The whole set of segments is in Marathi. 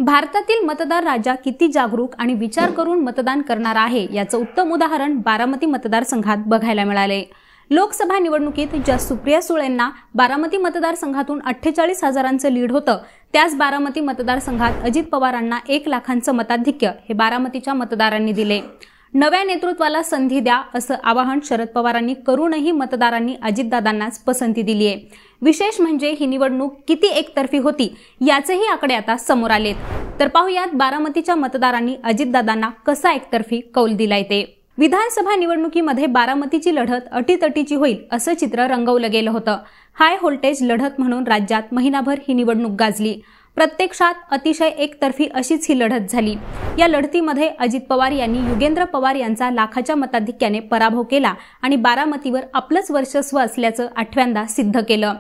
भारतातील मतदार राजा किती जागरूक आणि विचार करून मतदान करणार आहे याचं उत्तम उदाहरण बारामती मतदारसंघात बघायला मिळाले। लोकसभा निवडणुकीत ज्या सुप्रिया सुळेंना बारामती मतदारसंघातून 48,000चं लीड होतं, त्याच बारामती मतदारसंघात अजित पवारांना 1 लाखांचं मताधिक्य हे बारामतीच्या मतदारांनी दिले। नव्या नेतृत्वाला संधी द्या असं आवाहन शरद पवारांनी करूनही मतदारांनी अजितदादांनाच पसंती दिली आहे। विशेष म्हणजे ही निवडणूक किती एकतर्फी होती याचेही आकडे आता समोर आलेत। तर पाहूयात बारामतीच्या मतदारांनी अजितदादांना कसा एकतर्फी कौल दिलाय ते। विधानसभा निवडणुकीमध्ये बारामतीची लढत अटीतटीची होईल असं चित्र रंगवलं गेलं होतं। हाय व्होल्टेज लढत म्हणून राज्यात महिनाभर ही निवडणूक गाजली। प्रत्यक्षात अतिशय एकतर्फी अशीच ही लढत झाली। या लढतीमध्ये अजित पवार यांनी युगेंद्र पवार यांचा लाखाच्या मताधिक्याने पराभव केला आणि बारामतीवर आपलंच वर्चस्व असल्याचं आठव्यांदा सिद्ध केलं।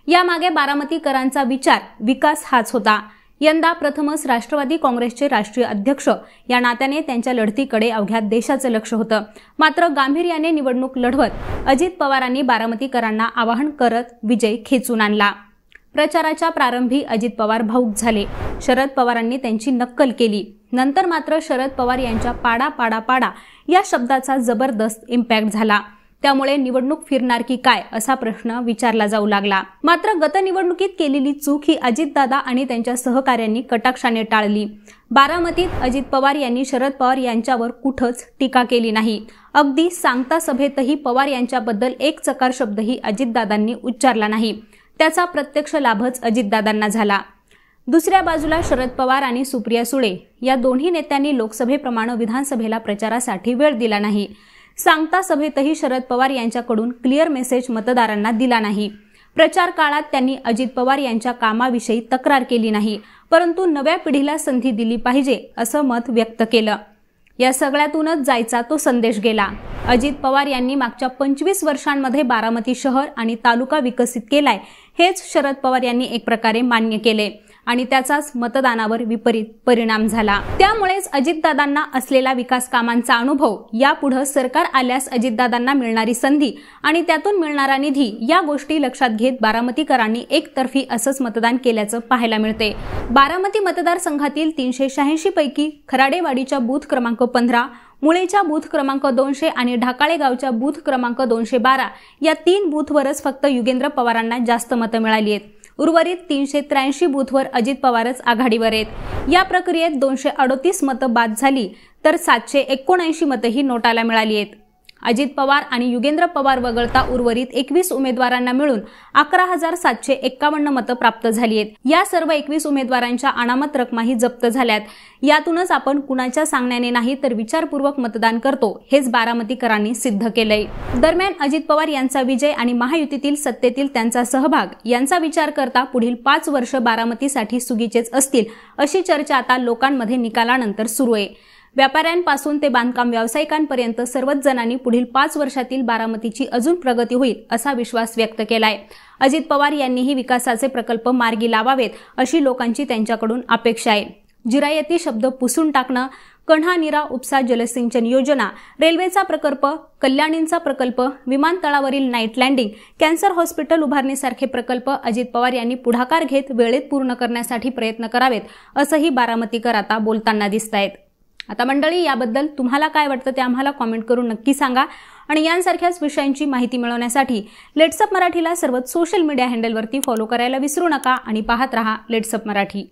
यामागे बारामतीकरांचा विचार विकास हाच होता। यंदा प्रथमच राष्ट्रवादी काँग्रेसचे राष्ट्रीय अध्यक्ष या नात्याने त्यांच्या लढतीकडे अवघ्या देशाचं लक्ष होतं। मात्र गांभीर्याने निवडणूक लढवत अजित पवारांनी बारामतीकरांना आवाहन करत विजय खेचून आणला। प्रचाराच्या प्रारंभी अजित पवार भाऊक झाले। शरद पवारांनी त्यांची नक्कल केली। नंतर मात्र शरद पवार यांच्या पाडा पाडा पाडा या शब्दाचा जबरदस्त इम्पॅक्ट झाला। त्यामुळे निवडणूक फिरणार की काय असा प्रश्न विचारला जाऊ लागला। मात्र गत निवडणुकीत केलेली चूक ही अजितदादा आणि त्यांच्या सहकाऱ्यांनी कटाक्षाने टाळली। बारामतीत अजित पवार यांनी शरद पवार यांच्यावर कुठंच टीका केली नाही। अगदी सांगता सभेतही पवार यांच्याबद्दल एक चकार शब्दही अजितदादांनी उच्चारला नाही। त्याचा प्रत्यक्ष लाभच अजितदादांना झाला। दुसऱ्या बाजूला शरद पवार आणि सुप्रिया सुळे या दोन्ही नेत्यांनी लोकसभेप्रमाणे विधानसभेला प्रचारासाठी वेळ दिला नाही। सांगता सभेतही शरद पवार यांच्याकडून क्लिअर मेसेज मतदारांना दिला नाही। प्रचार काळात त्यांनी अजित पवार यांच्या कामाविषयी तक्रार केली नाही, परंतु नव्या पिढीला संधी दिली पाहिजे असं मत व्यक्त केलं। या सगळ्यातूनच जायचा तो संदेश गेला। अजित पवार यांनी मागच्या 25 वर्षांमध्ये बारामती शहर आणि तालुका विकसित केलाय हेच शरद पवार यांनी एक प्रकारे मान्य केले आणि त्याचाच मतदानावर विपरीत परिणाम झाला। त्यामुळेच अजितदादांना असलेला विकास कामांचा अनुभव, यापुढे सरकार आल्यास अजितदादांना मिळणारी संधी आणि त्यातून मिळणारा निधी या गोष्टी लक्षात घेत बारामतीकरांनी एकतर्फी असंच मतदान केल्याचं पाहायला मिळते। बारामती मतदारसंघातील 386 पैकी खराडेवाडीच्या बूथ क्रमांक 15, मुळेच्या बूथ क्रमांक 200 आणि ढाकाळे गावच्या बूथ क्रमांक 212 या 3 बूथवरच फक्त युगेंद्र पवारांना जास्त मतं मिळाली आहेत। उर्वरित 383 बूथवर अजित पवारच आघाडीवर आहेत। या प्रक्रियेत 238 मतं बाद झाली तर 779 मतंही नोटाला मिळाली आहेत। अजित पवार आणि युगेंद्र पवार वगळता उर्वरित 21 उमेदवारांना मिळून 11,751 मतं प्राप्त झाली आहेत। या सर्व 21 उमेदवारांच्या अनामत रकमाही जप्त झाल्यात। यातूनच आपण कुणाच्या सांगण्याने नाही तर विचारपूर्वक मतदान करतो हेच बारामतीकरांनी सिद्ध केलंय। दरम्यान अजित पवार यांचा विजय आणि महायुतीतील सत्तेतील त्यांचा सहभाग यांचा विचार करता पुढील 5 वर्ष बारामतीसाठी सुगीचेच असतील अशी चर्चा आता लोकांमध्ये निकालानंतर सुरू आहे। व्यापाऱ्यांपासून ते बांधकाम व्यावसायिकांपर्यंत सर्वच जणांनी पुढील 5 वर्षातील बारामतीची अजून प्रगती होईल असा विश्वास व्यक्त केलाय। अजित पवार यांनीही विकासाचे प्रकल्प मार्गी लावावेत अशी लोकांची त्यांच्याकडून अपेक्षा आहे। जिरायती शब्द पुसून टाकणं, कन्हा नीरा उपसा जलसिंचन योजना, रेल्वेचा प्रकल्प, कल्याणींचा प्रकल्प, विमानतळावरील नाईट लँडिंग, कॅन्सर हॉस्पिटल उभारणीसारखे प्रकल्प अजित पवार यांनी पुढाकार घेत वेळेत पूर्ण करण्यासाठी प्रयत्न करावेत असंही बारामतीकर आता बोलताना दिसतायत। आता मंडळी, याबद्दल तुम्हाला काय वाटतं ते आम्हाला कॉमेंट करून नक्की सांगा आणि यांसारख्याच विषयांची माहिती मिळवण्यासाठी लेट्स अप मराठीला सर्वच सोशल मीडिया हँडलवरती फॉलो करायला विसरू नका आणि पाहत रहा लेट्स अप मराठी।